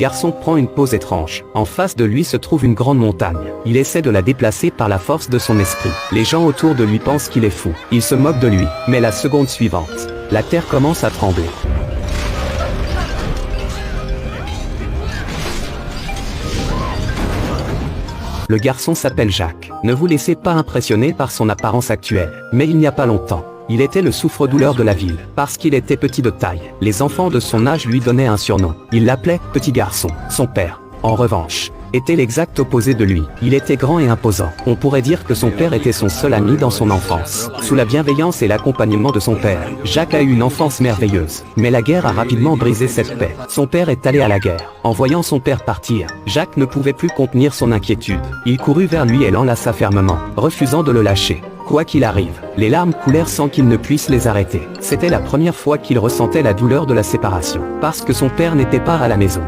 Garçon prend une pose étrange. En face de lui se trouve une grande montagne. Il essaie de la déplacer par la force de son esprit. Les gens autour de lui pensent qu'il est fou. Ils se moquent de lui. Mais la seconde suivante, la terre commence à trembler. Le garçon s'appelle Jacques. Ne vous laissez pas impressionner par son apparence actuelle. Mais il n'y a pas longtemps, il était le souffre-douleur de la ville. Parce qu'il était petit de taille, les enfants de son âge lui donnaient un surnom. Ils l'appelaient « petit garçon ». Son père, en revanche, était l'exact opposé de lui. Il était grand et imposant. On pourrait dire que son père était son seul ami dans son enfance. Sous la bienveillance et l'accompagnement de son père, Jacques a eu une enfance merveilleuse. Mais la guerre a rapidement brisé cette paix. Son père est allé à la guerre. En voyant son père partir, Jacques ne pouvait plus contenir son inquiétude. Il courut vers lui et l'enlaça fermement, refusant de le lâcher. Quoi qu'il arrive, les larmes coulèrent sans qu'il ne puisse les arrêter. C'était la première fois qu'il ressentait la douleur de la séparation. Parce que son père n'était pas à la maison.